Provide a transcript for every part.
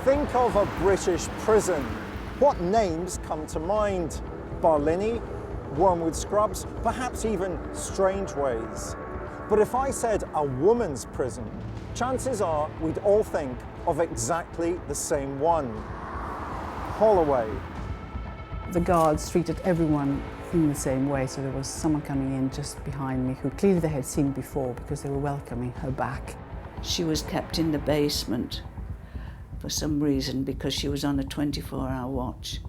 think of a British prison, what names come to mind? Barlinnie, Wormwood Scrubs, perhaps even Strangeways. But if I said a woman's prison, chances are we'd all think of exactly the same one. Holloway. The guards treated everyone in the same way, so there was someone coming in just behind me who clearly they had seen before because they were welcoming her back. She was kept in the basement for some reason because she was on a 24-hour watch.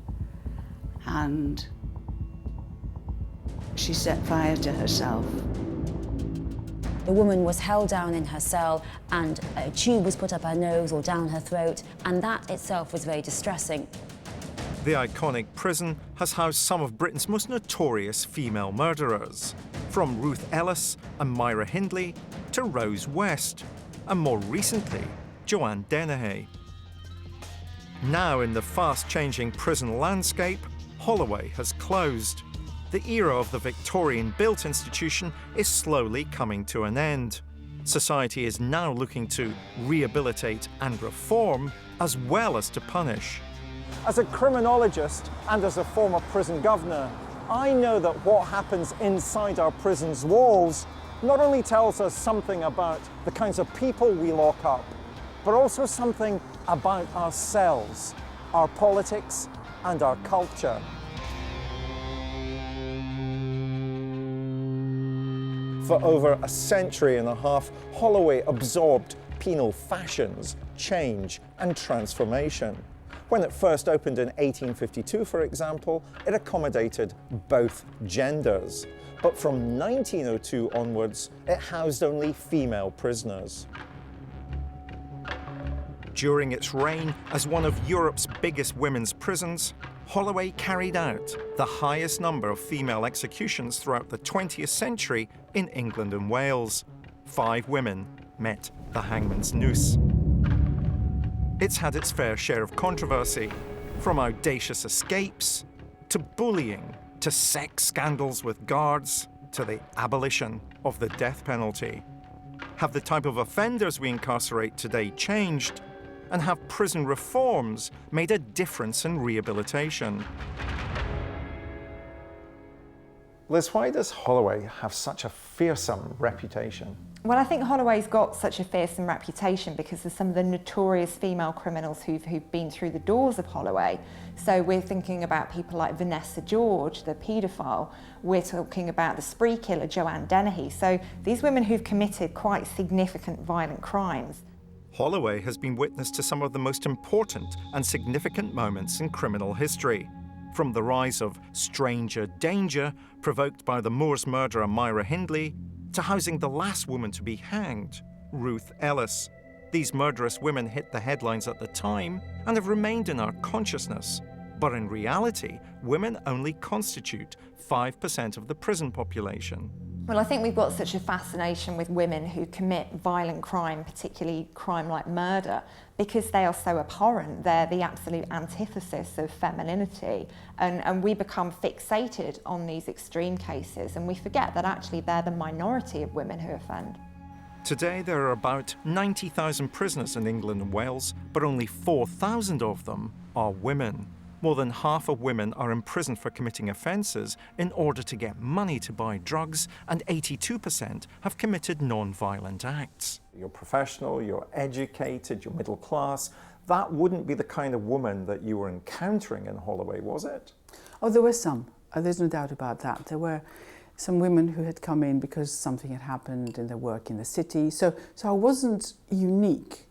And she set fire to herself. The woman was held down in her cell and a tube was put up her nose or down her throat, and that itself was very distressing. The iconic prison has housed some of Britain's most notorious female murderers, from Ruth Ellis and Myra Hindley to Rose West, and more recently, Joanne Dennehy. Now in the fast-changing prison landscape, Holloway has closed. The era of the Victorian-built institution is slowly coming to an end. Society is now looking to rehabilitate and reform, as well as to punish. As a criminologist and as a former prison governor, I know that what happens inside our prison's walls not only tells us something about the kinds of people we lock up, but also something about ourselves, our politics, and our culture. For over a century and a half, Holloway absorbed penal fashions, change, and transformation. When it first opened in 1852, for example, it accommodated both genders. But from 1902 onwards, it housed only female prisoners. During its reign as one of Europe's biggest women's prisons, Holloway carried out the highest number of female executions throughout the 20th century in England and Wales. 5 women met the hangman's noose. It's had its fair share of controversy, from audacious escapes, to bullying, to sex scandals with guards, to the abolition of the death penalty. Have the type of offenders we incarcerate today changed? And have prison reforms made a difference in rehabilitation? Liz, why does Holloway have such a fearsome reputation? Well, I think Holloway's got such a fearsome reputation because of some of the notorious female criminals who've been through the doors of Holloway. So we're thinking about people like Vanessa George, the paedophile. We're talking about the spree killer, Joanne Dennehy. So these women who've committed quite significant violent crimes. Holloway has been witness to some of the most important and significant moments in criminal history, from the rise of stranger danger provoked by the Moors murderer Myra Hindley, to housing the last woman to be hanged, Ruth Ellis. These murderous women hit the headlines at the time and have remained in our consciousness. But in reality, women only constitute 5% of the prison population. Well, I think we've got such a fascination with women who commit violent crime, particularly crime like murder, because they are so abhorrent. They're the absolute antithesis of femininity. And we become fixated on these extreme cases, and we forget that actually they're the minority of women who offend. Today, there are about 90,000 prisoners in England and Wales, but only 4,000 of them are women. More than half of women are imprisoned for committing offences in order to get money to buy drugs, and 82% have committed non-violent acts. You're professional, you're educated, you're middle class. That wouldn't be the kind of woman that you were encountering in Holloway, was it? Oh, there were some. There's no doubt about that. There were some women who had come in because something had happened in their work in the city. So I wasn't unique.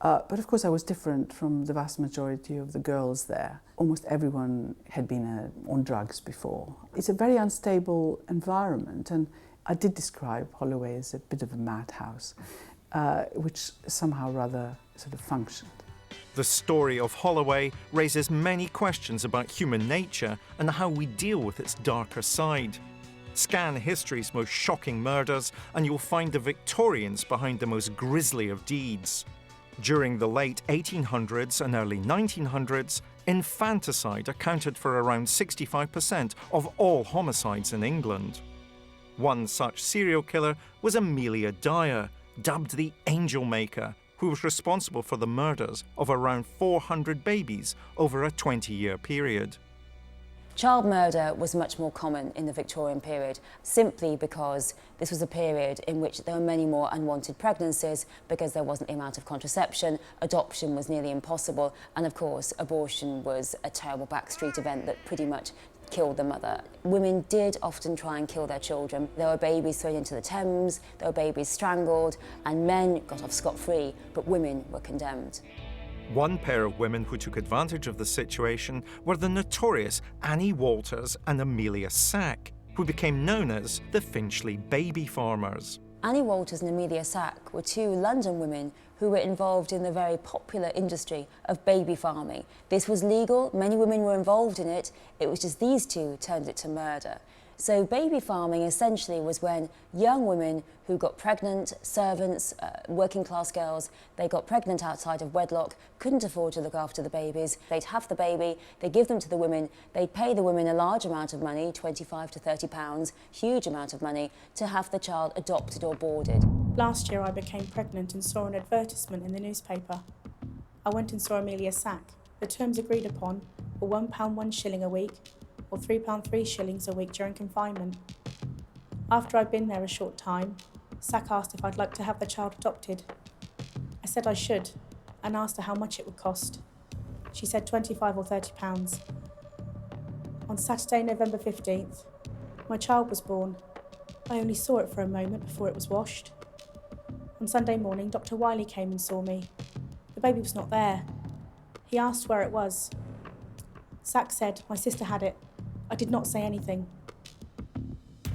But of course I was different from the vast majority of the girls there. Almost everyone had been on drugs before. It's a very unstable environment, and I did describe Holloway as a bit of a madhouse, which somehow rather sort of functioned. The story of Holloway raises many questions about human nature and how we deal with its darker side. Scan history's most shocking murders and you'll find the Victorians behind the most grisly of deeds. During the late 1800s and early 1900s, infanticide accounted for around 65% of all homicides in England. One such serial killer was Amelia Dyer, dubbed the Angel Maker, who was responsible for the murders of around 400 babies over a 20-year period. Child murder was much more common in the Victorian period, simply because this was a period in which there were many more unwanted pregnancies because there wasn't the amount of contraception, adoption was nearly impossible, and of course abortion was a terrible backstreet event that pretty much killed the mother. Women did often try and kill their children. There were babies thrown into the Thames, there were babies strangled, and men got off scot-free, but women were condemned. One pair of women who took advantage of the situation were the notorious Annie Walters and Amelia Sack, who became known as the Finchley baby farmers. Annie Walters and Amelia Sack were two London women who were involved in the very popular industry of baby farming. This was legal, many women were involved in it, it was just these two turned it to murder. So baby farming essentially was when young women who got pregnant, servants, working class girls, they got pregnant outside of wedlock, couldn't afford to look after the babies, they'd have the baby, they'd give them to the women, they'd pay the women a large amount of money, 25 to 30 pounds, huge amount of money, to have the child adopted or boarded. Last year I became pregnant and saw an advertisement in the newspaper. I went and saw Amelia Sack. The terms agreed upon were £1 1 shilling a week, or £3 3 shillings a week during confinement. After I'd been there a short time, Sack asked if I'd like to have the child adopted. I said I should, and asked her how much it would cost. She said 25 or 30 pounds. On Saturday, November 15th, my child was born. I only saw it for a moment before it was washed. On Sunday morning, Dr. Wiley came and saw me. The baby was not there. He asked where it was. Sack said my sister had it. I did not say anything.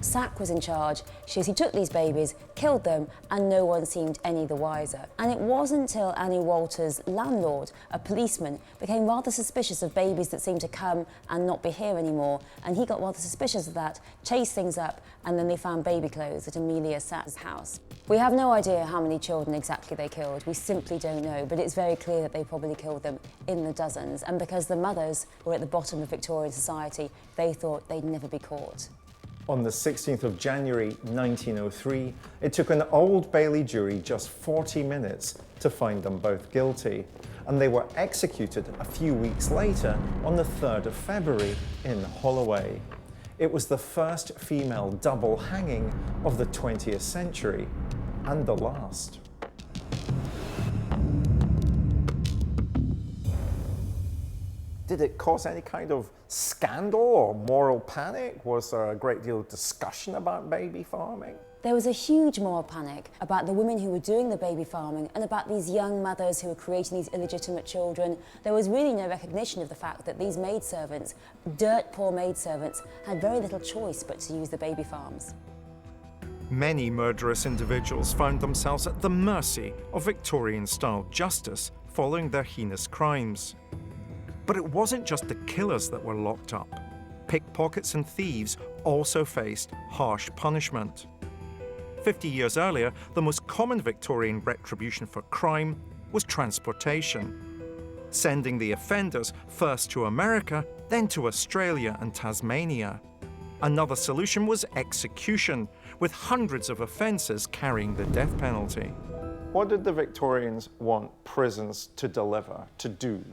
Sack was in charge. She took these babies, killed them, and no one seemed any the wiser. And it wasn't until Annie Walters' landlord, a policeman, became rather suspicious of babies that seemed to come and not be here anymore, and he got rather suspicious of that, chased things up, and then they found baby clothes at Amelia Sack's house. We have no idea how many children exactly they killed. We simply don't know, but it's very clear that they probably killed them in the dozens, and because the mothers were at the bottom of Victorian society, they thought they'd never be caught. On the 16th of January 1903, it took an Old Bailey jury just 40 minutes to find them both guilty, and they were executed a few weeks later on the 3rd of February in Holloway. It was the first female double hanging of the 20th century, and the last. Did it cause any kind of scandal or moral panic? Was there a great deal of discussion about baby farming? There was a huge moral panic about the women who were doing the baby farming and about these young mothers who were creating these illegitimate children. There was really no recognition of the fact that these maidservants, dirt poor maidservants, had very little choice but to use the baby farms. Many murderous individuals found themselves at the mercy of Victorian-style justice following their heinous crimes. But it wasn't just the killers that were locked up. Pickpockets and thieves also faced harsh punishment. 50 years earlier, the most common Victorian retribution for crime was transportation, sending the offenders first to America, then to Australia and Tasmania. Another solution was execution, with hundreds of offences carrying the death penalty. What did the Victorians want prisons to deliver, to do?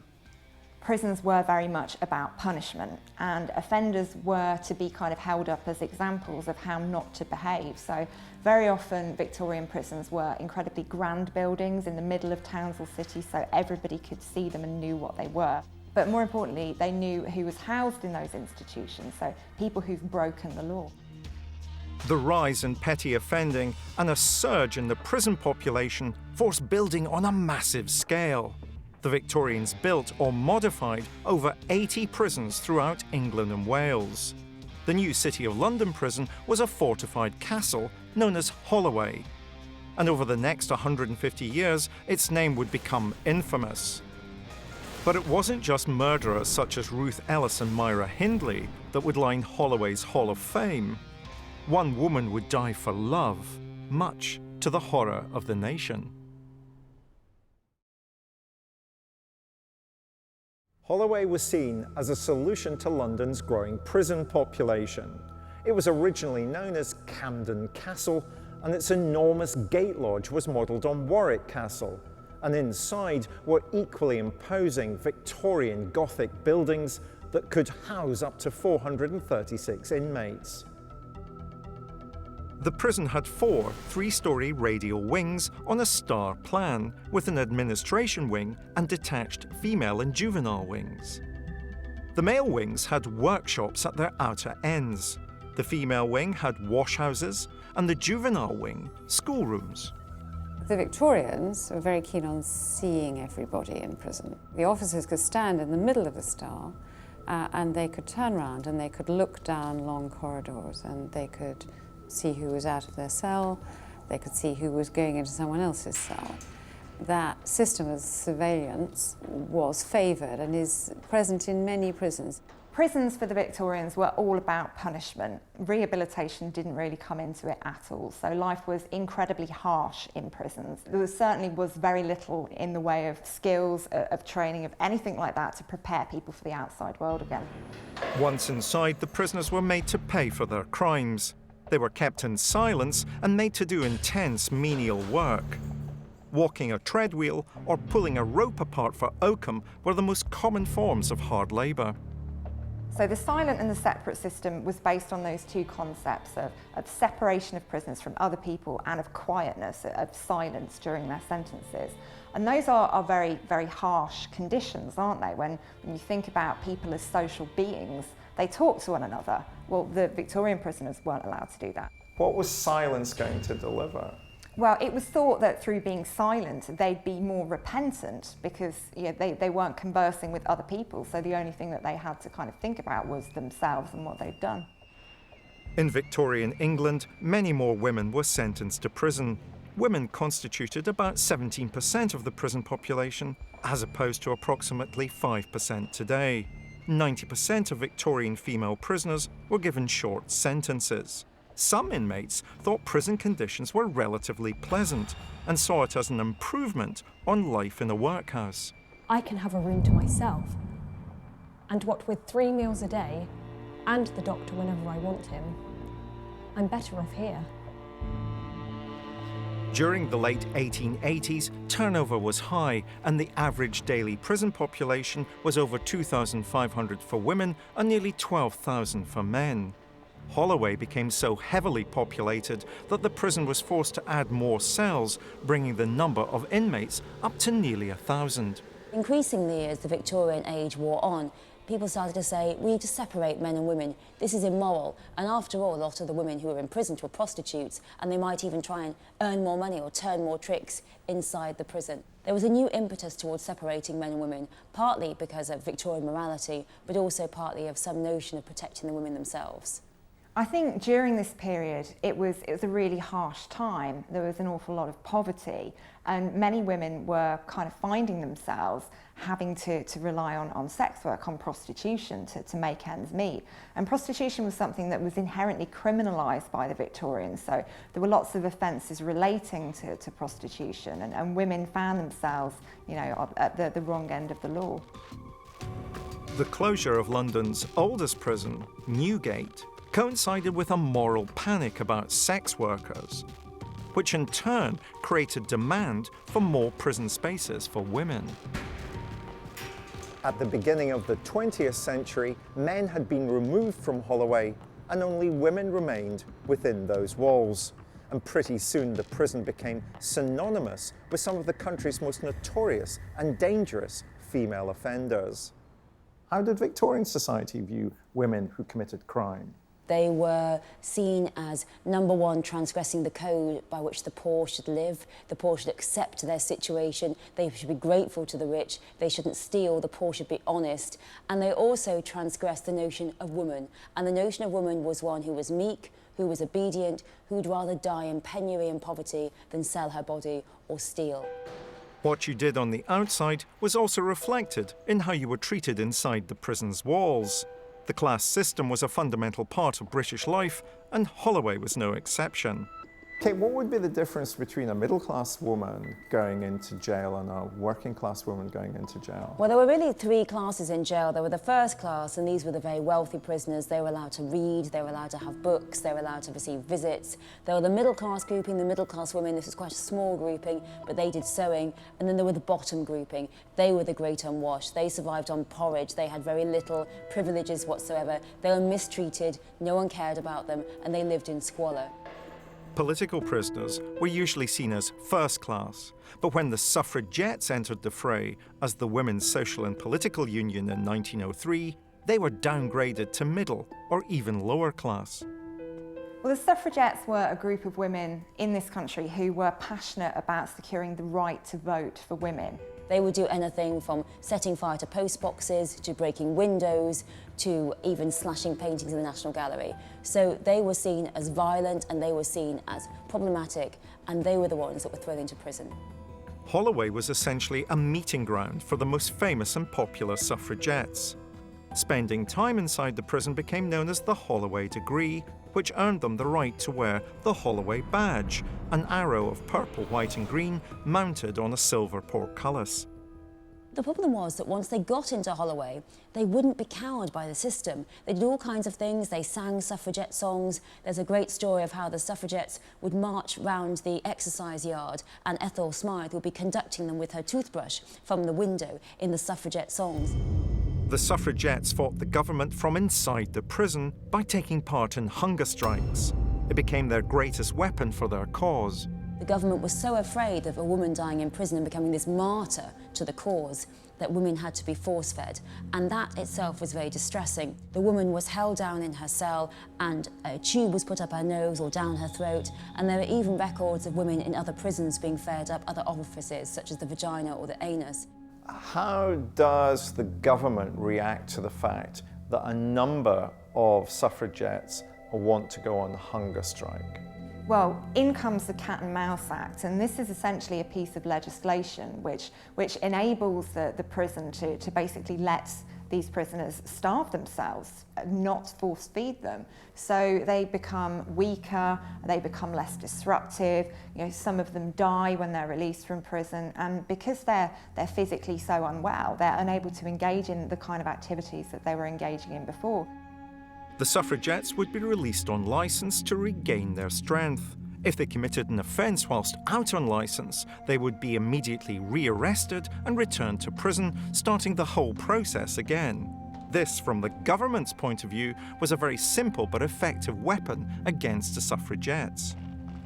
Prisons were very much about punishment, and offenders were to be kind of held up as examples of how not to behave. So very often Victorian prisons were incredibly grand buildings in the middle of towns or cities, so everybody could see them and knew what they were. But more importantly, they knew who was housed in those institutions, so people who've broken the law. The rise in petty offending and a surge in the prison population forced building on a massive scale. The Victorians built or modified over 80 prisons throughout England and Wales. The new City of London prison was a fortified castle known as Holloway. And over the next 150 years, its name would become infamous. But it wasn't just murderers such as Ruth Ellis and Myra Hindley that would line Holloway's Hall of Fame. One woman would die for love, much to the horror of the nation. Holloway was seen as a solution to London's growing prison population. It was originally known as Camden Castle, and its enormous gate lodge was modelled on Warwick Castle. and inside were equally imposing Victorian Gothic buildings that could house up to 436 inmates. The prison had 4 three-storey radial wings on a star plan, with an administration wing and detached female and juvenile wings. The male wings had workshops at their outer ends. The female wing had washhouses, and the juvenile wing, schoolrooms. The Victorians were very keen on seeing everybody in prison. The officers could stand in the middle of the star and they could turn around and they could look down long corridors and they could see who was out of their cell, they could see who was going into someone else's cell. That system of surveillance was favoured and is present in many prisons. Prisons for the Victorians were all about punishment. Rehabilitation didn't really come into it at all, so life was incredibly harsh in prisons. There certainly was very little in the way of skills, of training, of anything like that to prepare people for the outside world again. Once inside, the prisoners were made to pay for their crimes. They were kept in silence and made to do intense menial work. Walking a treadwheel or pulling a rope apart for oakum were the most common forms of hard labour. So the silent and the separate system was based on those two concepts of separation of prisoners from other people and of quietness, of silence during their sentences. And those are very, very harsh conditions, aren't they? When you think about people as social beings, they talk to one another. Well, the Victorian prisoners weren't allowed to do that. What was silence going to deliver? Well, it was thought that through being silent, they'd be more repentant because they weren't conversing with other people, so the only thing that they had to kind of think about was themselves and what they'd done. In Victorian England, many more women were sentenced to prison. Women constituted about 17% of the prison population, as opposed to approximately 5% today. 90% of Victorian female prisoners were given short sentences. Some inmates thought prison conditions were relatively pleasant and saw it as an improvement on life in a workhouse. I can have a room to myself, and what with 3 meals a day and the doctor whenever I want him, I'm better off here. During the late 1880s, turnover was high and the average daily prison population was over 2,500 for women and nearly 12,000 for men. Holloway became so heavily populated that the prison was forced to add more cells, bringing the number of inmates up to nearly 1,000. Increasingly, as the Victorian age wore on, people started to say, we need to separate men and women. This is immoral. And after all, a lot of the women who were imprisoned were prostitutes, and they might even try and earn more money or turn more tricks inside the prison. There was a new impetus towards separating men and women, partly because of Victorian morality, but also partly of some notion of protecting the women themselves. I think during this period, it was a really harsh time. There was an awful lot of poverty, and many women were kind of finding themselves having to rely on sex work, on prostitution to make ends meet. And prostitution was something that was inherently criminalised by the Victorians, so there were lots of offences relating to prostitution, and women found themselves, at the wrong end of the law. The closure of London's oldest prison, Newgate, coincided with a moral panic about sex workers, which in turn created demand for more prison spaces for women. At the beginning of the 20th century, men had been removed from Holloway and only women remained within those walls. And pretty soon the prison became synonymous with some of the country's most notorious and dangerous female offenders. How did Victorian society view women who committed crime? They were seen as, number one, transgressing the code by which the poor should live. The poor should accept their situation. They should be grateful to the rich. They shouldn't steal. The poor should be honest. And they also transgressed the notion of woman. And the notion of woman was one who was meek, who was obedient, who'd rather die in penury and poverty than sell her body or steal. What you did on the outside was also reflected in how you were treated inside the prison's walls. The class system was a fundamental part of British life, and Holloway was no exception. Kate, what would be the difference between a middle-class woman going into jail and a working-class woman going into jail? Well, there were really three classes in jail. There were the first class, and these were the very wealthy prisoners. They were allowed to read, they were allowed to have books, they were allowed to receive visits. There were the middle-class grouping, the middle-class women. This was quite a small grouping, but they did sewing. And then there were the bottom grouping. They were the great unwashed. They survived on porridge. They had very little privileges whatsoever. They were mistreated, no one cared about them, and they lived in squalor. Political prisoners were usually seen as first class, but when the suffragettes entered the fray as the Women's Social and Political Union in 1903, they were downgraded to middle or even lower class. Well, the suffragettes were a group of women in this country who were passionate about securing the right to vote for women. They would do anything from setting fire to post boxes, to breaking windows, to even slashing paintings in the National Gallery. So they were seen as violent and they were seen as problematic, and they were the ones that were thrown into prison. Holloway was essentially a meeting ground for the most famous and popular suffragettes. Spending time inside the prison became known as the Holloway degree, which earned them the right to wear the Holloway badge, an arrow of purple, white and green mounted on a silver portcullis. The problem was that once they got into Holloway, they wouldn't be cowed by the system. They did all kinds of things. They sang suffragette songs. There's a great story of how the suffragettes would march round the exercise yard and Ethel Smythe would be conducting them with her toothbrush from the window in the suffragette songs. The suffragettes fought the government from inside the prison by taking part in hunger strikes. It became their greatest weapon for their cause. The government was so afraid of a woman dying in prison and becoming this martyr to the cause that women had to be force-fed, and that itself was very distressing. The woman was held down in her cell and a tube was put up her nose or down her throat, and there are even records of women in other prisons being fed up other orifices such as the vagina or the anus. How does the government react to the fact that a number of suffragettes want to go on hunger strike? Well, in comes the Cat and Mouse Act, and this is essentially a piece of legislation which enables the prison to basically let these prisoners starve themselves, not force feed them. So they become weaker, they become less disruptive, you know, some of them die when they're released from prison, and because they're physically so unwell, they're unable to engage in the kind of activities that they were engaging in before. The suffragettes would be released on licence to regain their strength. If they committed an offence whilst out on licence, they would be immediately rearrested and returned to prison, starting the whole process again. This, from the government's point of view, was a very simple but effective weapon against the suffragettes.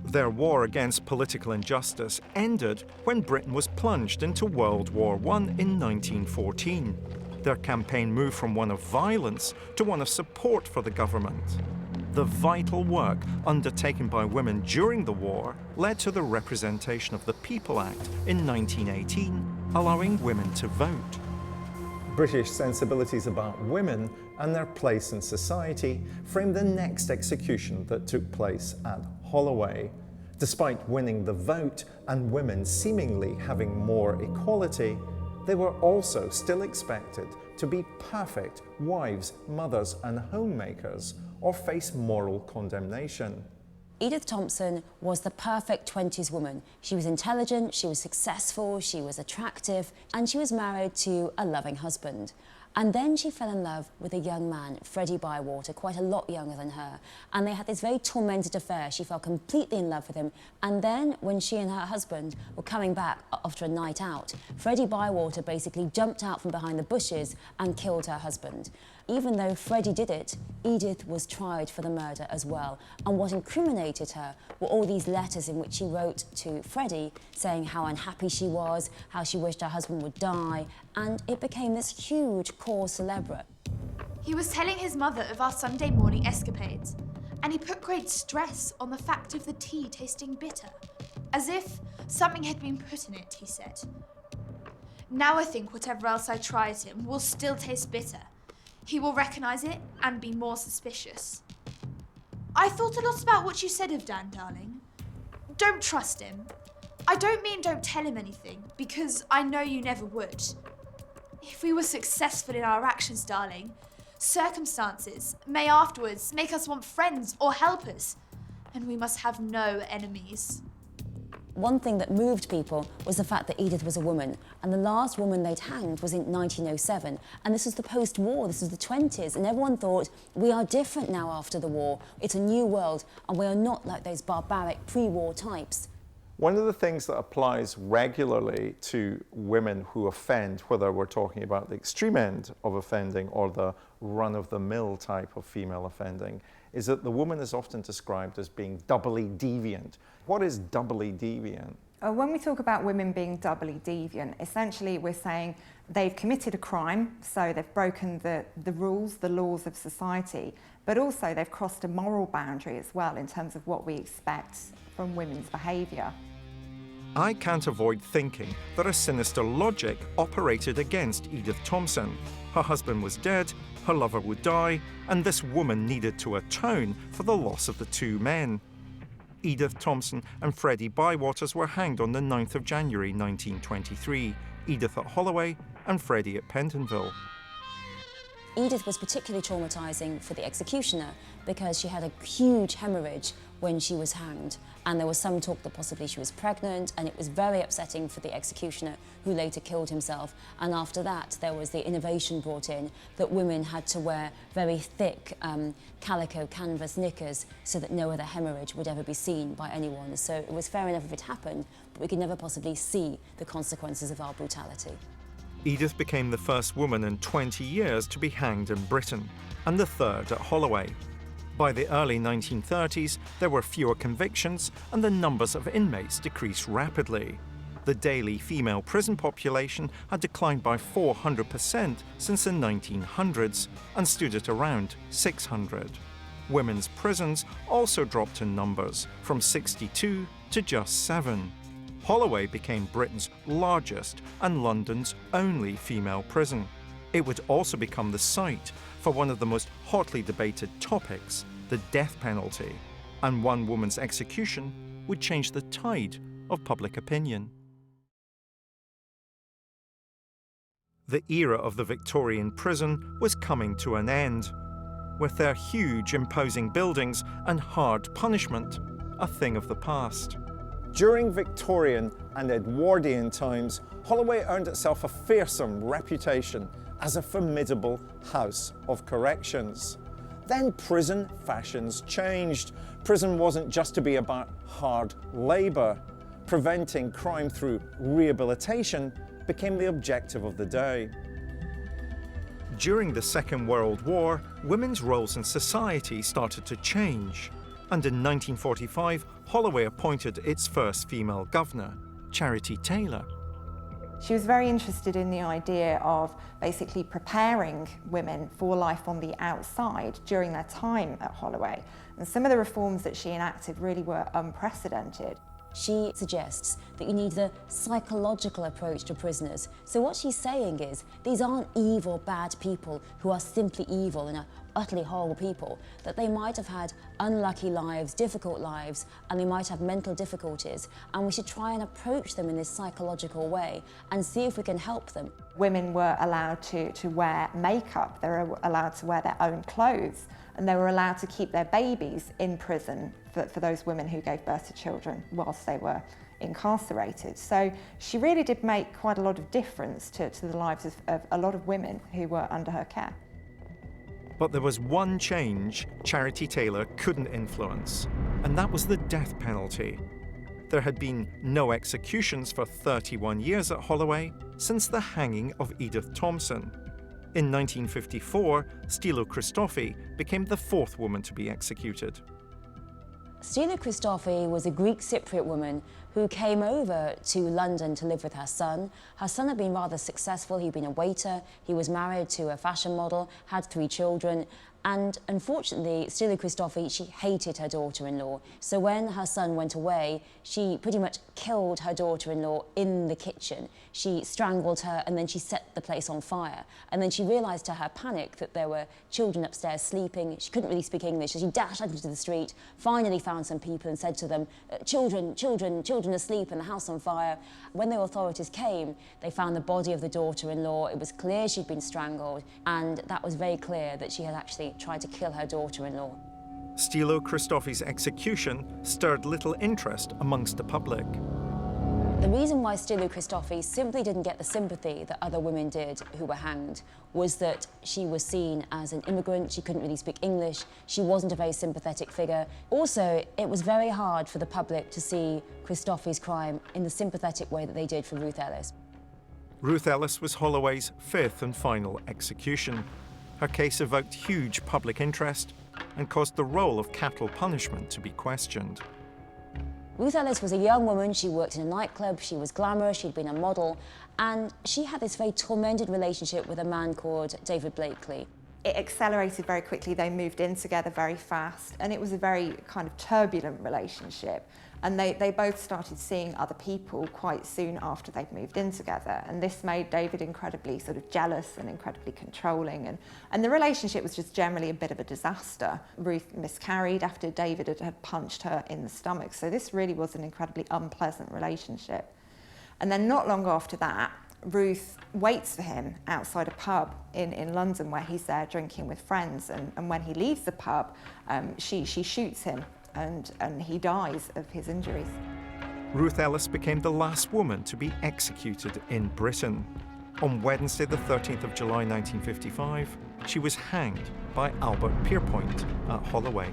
Their war against political injustice ended when Britain was plunged into World War I in 1914. Their campaign moved from one of violence to one of support for the government. The vital work undertaken by women during the war led to the Representation of the People Act in 1918, allowing women to vote. British sensibilities about women and their place in society framed the next execution that took place at Holloway. Despite winning the vote and women seemingly having more equality, they were also still expected to be perfect wives, mothers, and homemakers, or face moral condemnation. Edith Thompson was the perfect 20s woman. She was intelligent, she was successful, she was attractive, and she was married to a loving husband. And then she fell in love with a young man, Freddie Bywater, quite a lot younger than her. And they had this very tormented affair. She fell completely in love with him. And then when she and her husband were coming back after a night out, Freddie Bywater basically jumped out from behind the bushes and killed her husband. Even though Freddie did it, Edith was tried for the murder as well. And what incriminated her were all these letters in which she wrote to Freddie saying how unhappy she was, how she wished her husband would die, and it became this huge cause célèbre. He was telling his mother of our Sunday morning escapades, and he put great stress on the fact of the tea tasting bitter, as if something had been put in it, he said. Now I think whatever else I try at him will still taste bitter. He will recognise it and be more suspicious. I thought a lot about what you said of Dan, darling. Don't trust him. I don't mean don't tell him anything, because I know you never would. If we were successful in our actions, darling, circumstances may afterwards make us want friends or helpers. and we must have no enemies. One thing that moved people was the fact that Edith was a woman, and the last woman they'd hanged was in 1907, and this was the post-war, this was the 20s, and everyone thought, we are different now after the war, it's a new world, and we are not like those barbaric pre-war types. One of the things that applies regularly to women who offend, whether we're talking about the extreme end of offending or the run-of-the-mill type of female offending, is that the woman is often described as being doubly deviant. What is doubly deviant? When we talk about women being doubly deviant, essentially we're saying they've committed a crime, so they've broken the rules, the laws of society, but also they've crossed a moral boundary as well in terms of what we expect from women's behaviour. I can't avoid thinking that a sinister logic operated against Edith Thompson. Her husband was dead, her lover would die, and this woman needed to atone for the loss of the two men. Edith Thompson and Freddie Bywaters were hanged on the 9th of January 1923, Edith at Holloway and Freddie at Pentonville. Edith was particularly traumatising for the executioner because she had a huge hemorrhage when she was hanged, and there was some talk that possibly she was pregnant, and it was very upsetting for the executioner, who later killed himself. And after that there was the innovation brought in that women had to wear very thick calico canvas knickers so that no other hemorrhage would ever be seen by anyone. So it was fair enough if it happened, but we could never possibly see the consequences of our brutality. Edith became the first woman in 20 years to be hanged in Britain, and the third at Holloway. By the early 1930s, there were fewer convictions and the numbers of inmates decreased rapidly. The daily female prison population had declined by 400% since the 1900s and stood at around 600. Women's prisons also dropped in numbers, from 62 to just 7. Holloway became Britain's largest and London's only female prison. It would also become the site for one of the most hotly debated topics, the death penalty, and one woman's execution would change the tide of public opinion. The era of the Victorian prison was coming to an end, with their huge imposing buildings and hard punishment a thing of the past. During Victorian and Edwardian times, Holloway earned itself a fearsome reputation as a formidable house of corrections. Then prison fashions changed. Prison wasn't just to be about hard labour. Preventing crime through rehabilitation became the objective of the day. During the Second World War, women's roles in society started to change, and in 1945, Holloway appointed its first female governor, Charity Taylor. She was very interested in the idea of basically preparing women for life on the outside during their time at Holloway. And some of the reforms that she enacted really were unprecedented. She suggests that you need a psychological approach to prisoners. So what she's saying is, these aren't evil, bad people who are simply evil and are utterly horrible people, that they might have had unlucky lives, difficult lives, and they might have mental difficulties, and we should try and approach them in this psychological way and see if we can help them. Women were allowed to wear makeup, they were allowed to wear their own clothes, and they were allowed to keep their babies in prison for those women who gave birth to children whilst they were incarcerated. So she really did make quite a lot of difference to the lives of a lot of women who were under her care. But there was one change Charity Taylor couldn't influence, and that was the death penalty. There had been no executions for 31 years at Holloway since the hanging of Edith Thompson. In 1954, Stilo Christofi became the fourth woman to be executed. Stilo Christofi was a Greek Cypriot woman who came over to London to live with her son. Her son had been rather successful. He'd been a waiter, he was married to a fashion model, had 3 children, and unfortunately, Stilo Christofi, she hated her daughter-in-law. So when her son went away, she pretty much killed her daughter-in-law in the kitchen. She strangled her and then she set the place on fire. And then she realised to her panic that there were children upstairs sleeping. She couldn't really speak English, so she dashed out into the street, finally found some people and said to them, children asleep and the house on fire. When the authorities came, they found the body of the daughter-in-law. It was clear she'd been strangled, and that was very clear that she had actually tried to kill her daughter-in-law. Stilo Christophi's execution stirred little interest amongst the public. The reason why Stilo Christofi simply didn't get the sympathy that other women did who were hanged was that she was seen as an immigrant, she couldn't really speak English, she wasn't a very sympathetic figure. Also, it was very hard for the public to see Christofi's crime in the sympathetic way that they did for Ruth Ellis. Ruth Ellis was Holloway's fifth and final execution. Her case evoked huge public interest and caused the role of capital punishment to be questioned. Ruth Ellis was a young woman, she worked in a nightclub, she was glamorous, she'd been a model, and she had this very tormented relationship with a man called David Blakely. It accelerated very quickly, they moved in together very fast, and it was a very kind of turbulent relationship. And they both started seeing other people quite soon after they'd moved in together. And this made David incredibly sort of jealous and incredibly controlling. And the relationship was just generally a bit of a disaster. Ruth miscarried after David had punched her in the stomach. So this really was an incredibly unpleasant relationship. And then not long after that, Ruth waits for him outside a pub in London where he's there drinking with friends. And when he leaves the pub, she shoots him. And he dies of his injuries. Ruth Ellis became the last woman to be executed in Britain. On Wednesday, the 13th of July 1955, she was hanged by Albert Pierpoint at Holloway.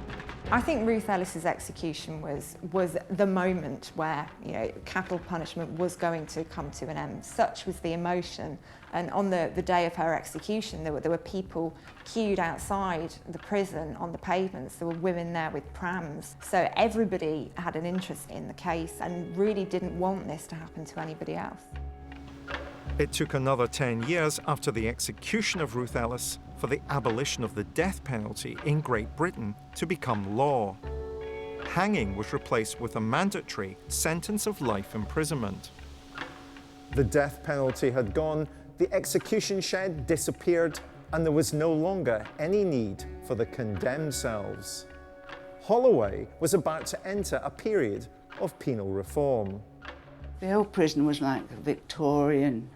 I think Ruth Ellis's execution was the moment where, you know, capital punishment was going to come to an end. Such was the emotion. And on the day of her execution, there were people queued outside the prison on the pavements. There were women there with prams. So everybody had an interest in the case and really didn't want this to happen to anybody else. It took another 10 years after the execution of Ruth Ellis for the abolition of the death penalty in Great Britain to become law. Hanging was replaced with a mandatory sentence of life imprisonment. The death penalty had gone, the execution shed disappeared, and there was no longer any need for the condemned cells. Holloway was about to enter a period of penal reform. The old prison was like a Victorian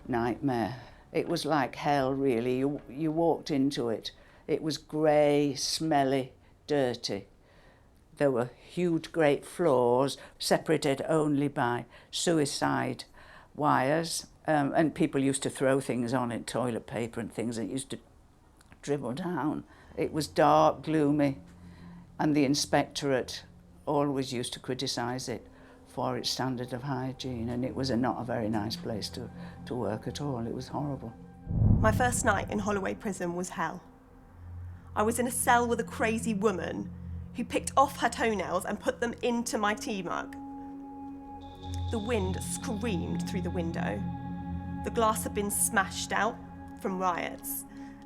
nightmare. It was like hell, really. You walked into it. It was grey, smelly, dirty. There were huge, great floors separated only by suicide wires, and people used to throw things on it, toilet paper and things, and it used to dribble down. It was dark, gloomy, and the inspectorate always used to criticise it for its standard of hygiene, and it was not a very nice place to work at all. It was horrible. My first night in Holloway prison was hell. I was in a cell with a crazy woman who picked off her toenails and put them into my tea mug. The wind screamed through the window. The glass had been smashed out from riots,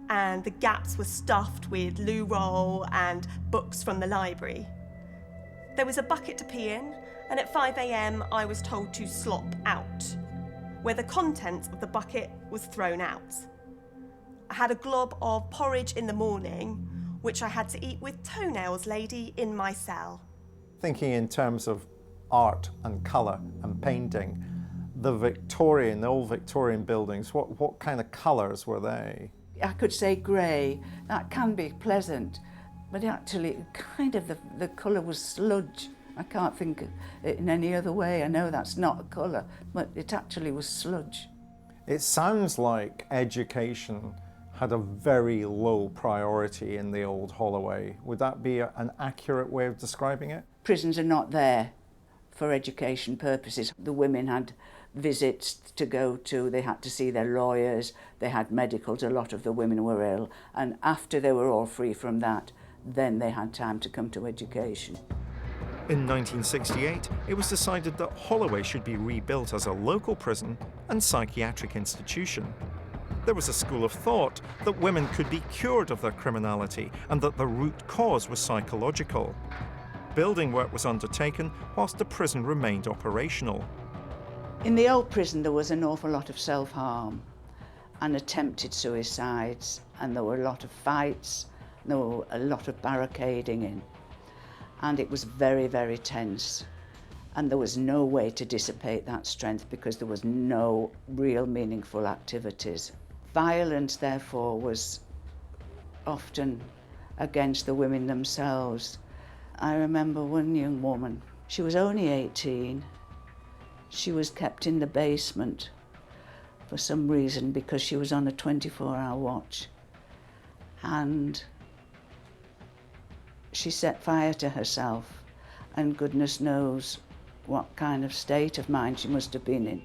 and the gaps were stuffed with loo roll and books from the library. There was a bucket to pee in, and at 5 a.m. I was told to slop out, where the contents of the bucket was thrown out. I had a glob of porridge in the morning, which I had to eat with toenails lady in my cell. Thinking in terms of art and colour and painting, the old Victorian buildings, what kind of colours were they? I could say grey. That can be pleasant, but actually kind of the colour was sludge. I can't think of it in any other way. I know that's not a colour, but it actually was sludge. It sounds like education had a very low priority in the old Holloway. Would that be an accurate way of describing it? Prisons are not there for education purposes. The women had visits to go to, they had to see their lawyers, they had medicals, a lot of the women were ill, and after they were all free from that, then they had time to come to education. In 1968, it was decided that Holloway should be rebuilt as a local prison and psychiatric institution. There was a school of thought that women could be cured of their criminality and that the root cause was psychological. Building work was undertaken whilst the prison remained operational. In the old prison, there was an awful lot of self-harm and attempted suicides, and there were a lot of fights, there were a lot of barricading in. And it was very, very tense. And there was no way to dissipate that strength because there was no real meaningful activities. Violence, therefore, was often against the women themselves. I remember one young woman, she was only 18. She was kept in the basement for some reason because she was on a 24-hour watch. And she set fire to herself, and goodness knows what kind of state of mind she must have been in.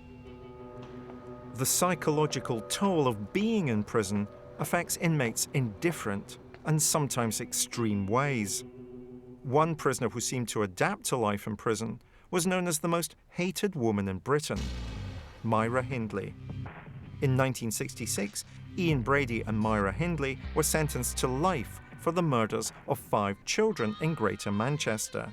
The psychological toll of being in prison affects inmates in different and sometimes extreme ways. One prisoner who seemed to adapt to life in prison was known as the most hated woman in Britain, Myra Hindley. In 1966, Ian Brady and Myra Hindley were sentenced to life for the murders of 5 children in Greater Manchester.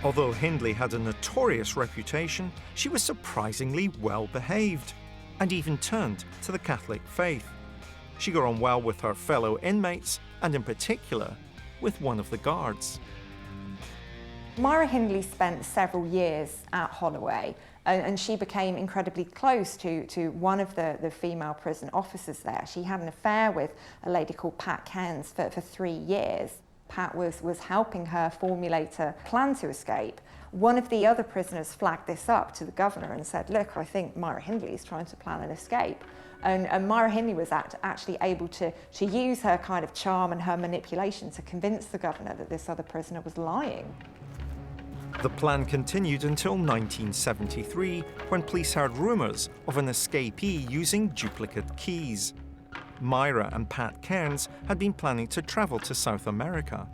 Although Hindley had a notorious reputation, she was surprisingly well behaved and even turned to the Catholic faith. She got on well with her fellow inmates and in particular with one of the guards. Myra Hindley spent several years at Holloway and she became incredibly close to one of the female prison officers there. She had an affair with a lady called Pat Cairns for 3 years. Pat was helping her formulate a plan to escape. One of the other prisoners flagged this up to the governor and said, look, I think Myra Hindley is trying to plan an escape. And Myra Hindley was actually able to use her kind of charm and her manipulation to convince the governor that this other prisoner was lying. The plan continued until 1973, when police heard rumours of an escapee using duplicate keys. Myra and Pat Cairns had been planning to travel to South America.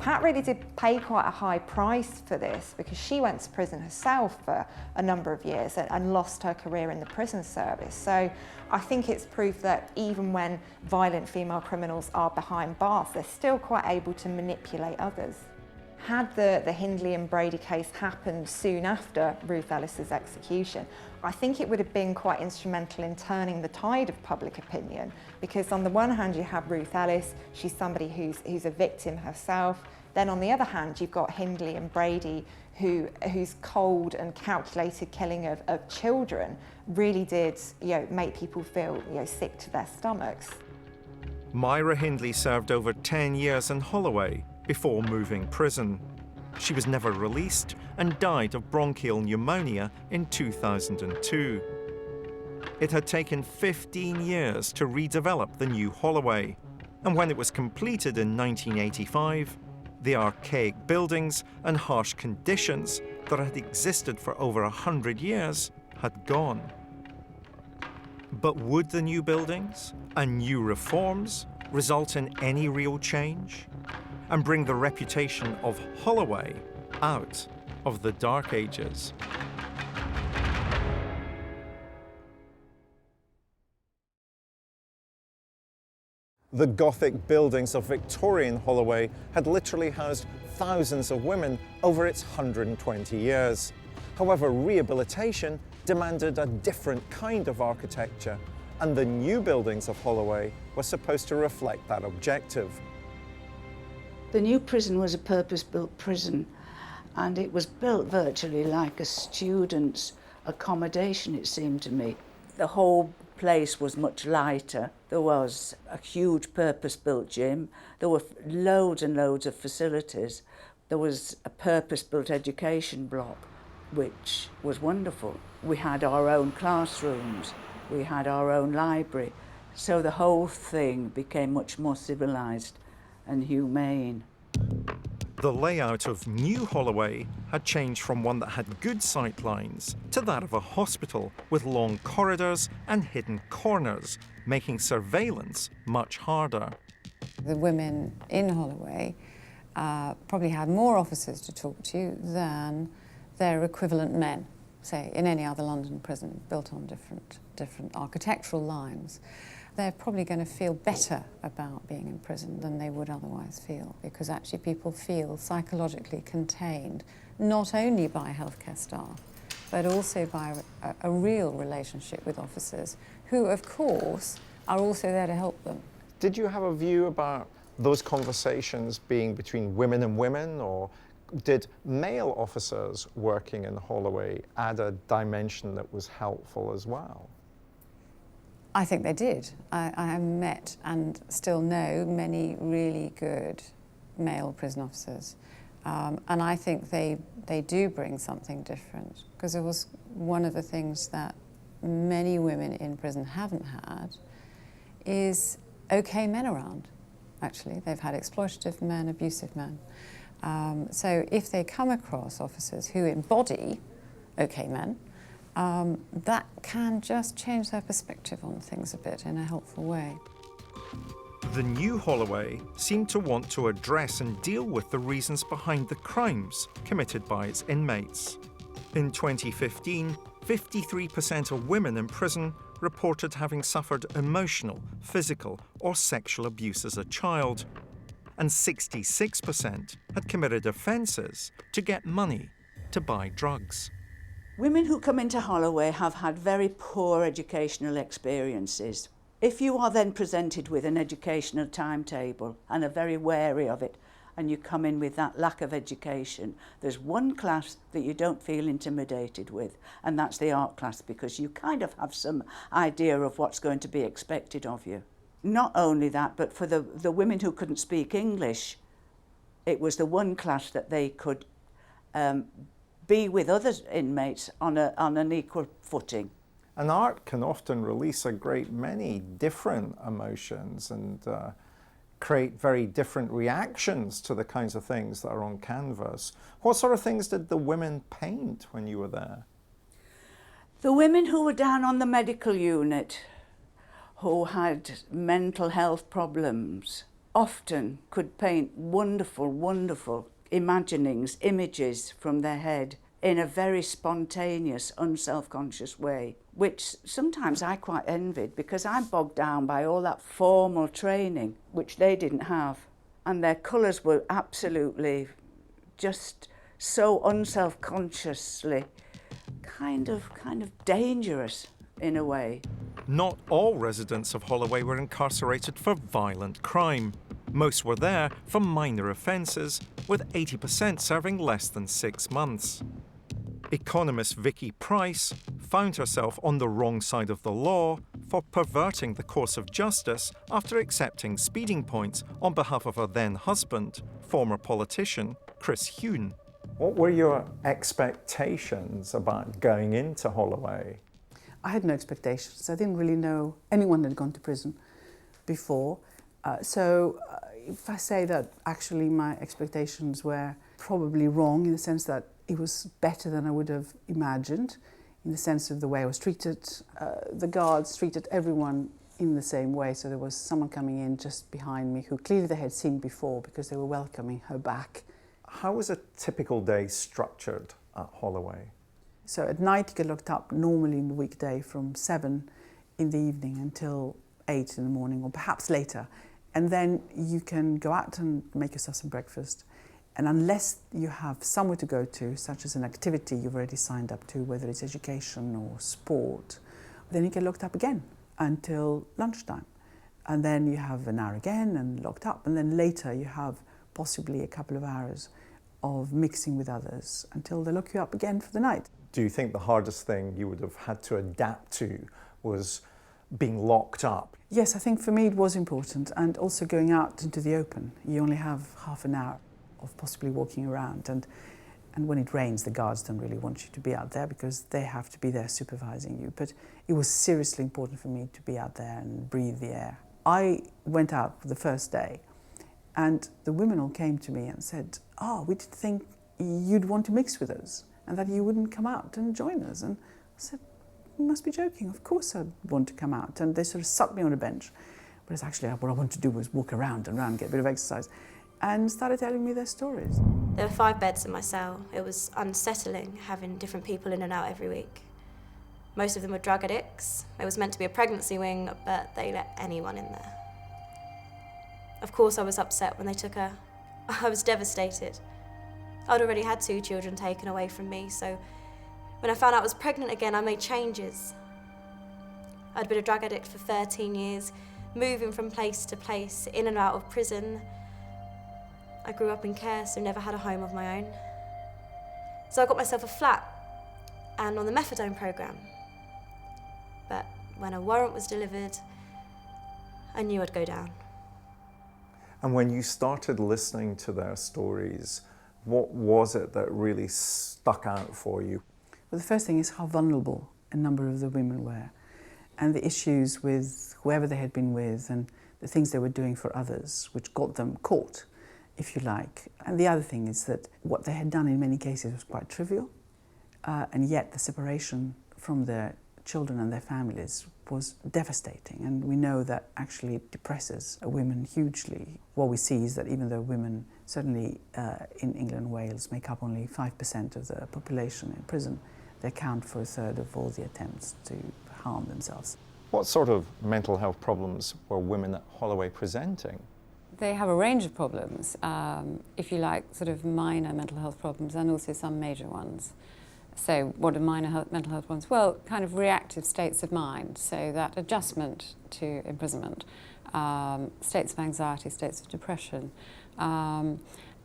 Pat really did pay quite a high price for this because she went to prison herself for a number of years and lost her career in the prison service. So I think it's proof that even when violent female criminals are behind bars, they're still quite able to manipulate others. Had the Hindley and Brady case happened soon after Ruth Ellis's execution, I think it would have been quite instrumental in turning the tide of public opinion, because on the one hand you have Ruth Ellis, she's somebody who's a victim herself. Then on the other hand you've got Hindley and Brady whose cold and calculated killing of children really did make people feel sick to their stomachs. Myra Hindley served over 10 years in Holloway before moving prison. She was never released and died of bronchial pneumonia in 2002. It had taken 15 years to redevelop the new Holloway, and when it was completed in 1985, the archaic buildings and harsh conditions that had existed for over 100 years had gone. But would the new buildings and new reforms result in any real change and bring the reputation of Holloway out of the Dark Ages? The Gothic buildings of Victorian Holloway had literally housed thousands of women over its 120 years. However, rehabilitation demanded a different kind of architecture, and the new buildings of Holloway were supposed to reflect that objective. The new prison was a purpose-built prison, and it was built virtually like a student's accommodation, it seemed to me. The whole place was much lighter. There was a huge purpose-built gym. There were loads and loads of facilities. There was a purpose-built education block, which was wonderful. We had our own classrooms. We had our own library. So the whole thing became much more civilised and humane. The layout of New Holloway had changed from one that had good sight lines to that of a hospital with long corridors and hidden corners, making surveillance much harder. The women in Holloway probably had more officers to talk to than their equivalent men, say, in any other London prison built on different architectural lines. They're probably going to feel better about being in prison than they would otherwise feel, because actually people feel psychologically contained, not only by healthcare staff, but also by a real relationship with officers who, of course, are also there to help them. Did you have a view about those conversations being between women and women, or did male officers working in Holloway add a dimension that was helpful as well? I think they did. I have met and still know many really good male prison officers. And I think they do bring something different, because it was one of the things that many women in prison haven't had is okay men around, actually. They've had exploitative men, abusive men. So if they come across officers who embody okay men, that can just change their perspective on things a bit in a helpful way. The new Holloway seemed to want to address and deal with the reasons behind the crimes committed by its inmates. In 2015, 53% of women in prison reported having suffered emotional, physical, or sexual abuse as a child, and 66% had committed offences to get money to buy drugs. Women who come into Holloway have had very poor educational experiences. If you are then presented with an educational timetable and are very wary of it, and you come in with that lack of education, there's one class that you don't feel intimidated with, and that's the art class, because you kind of have some idea of what's going to be expected of you. Not only that, but for the women who couldn't speak English, it was the one class that they could be with other inmates on an equal footing. And art can often release a great many different emotions and create very different reactions to the kinds of things that are on canvas. What sort of things did the women paint when you were there? The women who were down on the medical unit, who had mental health problems, often could paint wonderful, wonderful imaginings, images from their head in a very spontaneous, unself-conscious way, which sometimes I quite envied, because I'm bogged down by all that formal training, which they didn't have. And their colours were absolutely just so unself-consciously kind of dangerous in a way. Not all residents of Holloway were incarcerated for violent crime. Most were there for minor offences, with 80% serving less than 6 months. Economist Vicky Price found herself on the wrong side of the law for perverting the course of justice after accepting speeding points on behalf of her then-husband, former politician Chris Huhne. What were your expectations about going into Holloway? I had no expectations. I didn't really know anyone that had gone to prison before. If I say that actually my expectations were probably wrong, in the sense that it was better than I would have imagined, in the sense of the way I was treated. The guards treated everyone in the same way, so there was someone coming in just behind me who clearly they had seen before, because they were welcoming her back. How was a typical day structured at Holloway? So at night you get locked up normally in the weekday from 7 in the evening until 8 in the morning, or perhaps later. And then you can go out and make yourself some breakfast. And unless you have somewhere to go to, such as an activity you've already signed up to, whether it's education or sport, then you get locked up again until lunchtime. And then you have an hour again and locked up. And then later you have possibly a couple of hours of mixing with others until they lock you up again for the night. Do you think the hardest thing you would have had to adapt to was being locked up? Yes, I think for me it was important, and also going out into the open. You only have half an hour of possibly walking around, and when it rains the guards don't really want you to be out there because they have to be there supervising you. But it was seriously important for me to be out there and breathe the air. I went out for the first day and the women all came to me and said, we didn't think you'd want to mix with us and that you wouldn't come out and join us. And I said, you must be joking, of course I'd want to come out. And they sort of sat me on a bench, whereas actually what I wanted to do was walk around, get a bit of exercise, and started telling me their stories. There were 5 beds in my cell. It was unsettling having different people in and out every week. Most of them were drug addicts. It was meant to be a pregnancy wing, but they let anyone in there. Of course I was upset when they took her. I was devastated. I'd already had 2 children taken away from me, so when I found out I was pregnant again, I made changes. I'd been a drug addict for 13 years, moving from place to place, in and out of prison. I grew up in care, so never had a home of my own. So I got myself a flat and on the methadone programme. But when a warrant was delivered, I knew I'd go down. And when you started listening to their stories, what was it that really stuck out for you? Well, the first thing is how vulnerable a number of the women were, and the issues with whoever they had been with and the things they were doing for others, which got them caught, if you like. And the other thing is that what they had done in many cases was quite trivial, and yet the separation from their children and their families was devastating, and we know that actually it depresses women hugely. What we see is that even though women, certainly in England and Wales, make up only 5% of the population in prison, they account for a third of all the attempts to harm themselves. What sort of mental health problems were women at Holloway presenting? They have a range of problems, if you like, sort of minor mental health problems and also some major ones. So what are minor mental health problems? Well, kind of reactive states of mind, so that adjustment to imprisonment, states of anxiety, states of depression,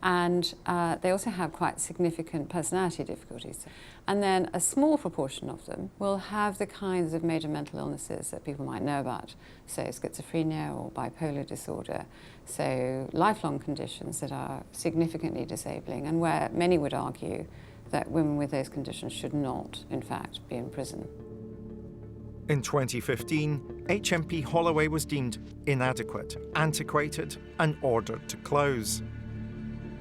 and they also have quite significant personality difficulties. And then a small proportion of them will have the kinds of major mental illnesses that people might know about, so schizophrenia or bipolar disorder, so lifelong conditions that are significantly disabling and where many would argue that women with those conditions should not, in fact, be in prison. In 2015, HMP Holloway was deemed inadequate, antiquated, and ordered to close.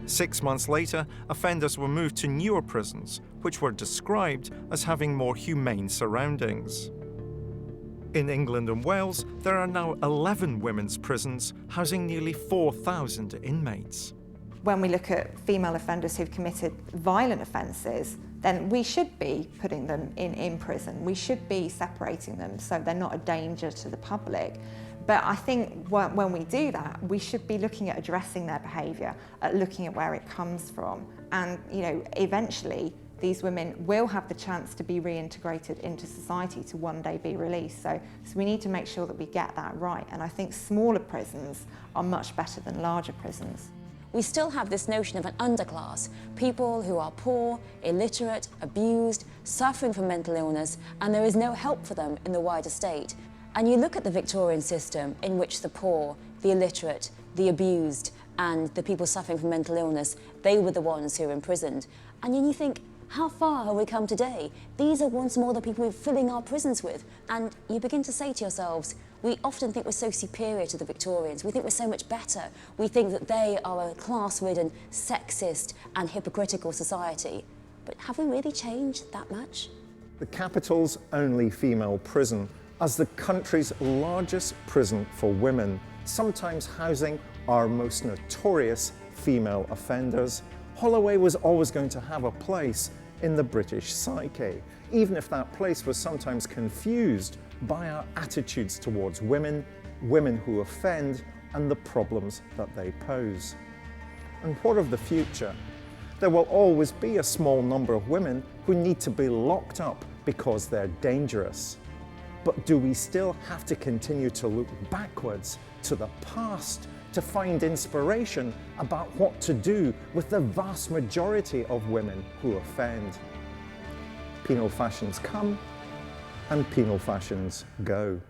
6 months later, offenders were moved to newer prisons, which were described as having more humane surroundings. In England and Wales, there are now 11 women's prisons housing nearly 4,000 inmates. When we look at female offenders who've committed violent offences, then we should be putting them in prison. We should be separating them so they're not a danger to the public. But I think when we do that, we should be looking at addressing their behaviour, at looking at where it comes from. And, you know, eventually these women will have the chance to be reintegrated into society, to one day be released. So we need to make sure that we get that right. And I think smaller prisons are much better than larger prisons. We still have this notion of an underclass, people who are poor, illiterate, abused, suffering from mental illness, and there is no help for them in the wider state. And you look at the Victorian system in which the poor, the illiterate, the abused, and the people suffering from mental illness, they were the ones who were imprisoned. And then you think, how far have we come today? These are once more the people we're filling our prisons with. And you begin to say to yourselves, we often think we're so superior to the Victorians. We think we're so much better. We think that they are a class-ridden, sexist and hypocritical society. But have we really changed that much? The capital's only female prison, as the country's largest prison for women, sometimes housing our most notorious female offenders, Holloway was always going to have a place in the British psyche, even if that place was sometimes confused by our attitudes towards women, women who offend, and the problems that they pose. And what of the future? There will always be a small number of women who need to be locked up because they're dangerous. But do we still have to continue to look backwards to the past to find inspiration about what to do with the vast majority of women who offend? Penal fashions come and penal fashions go.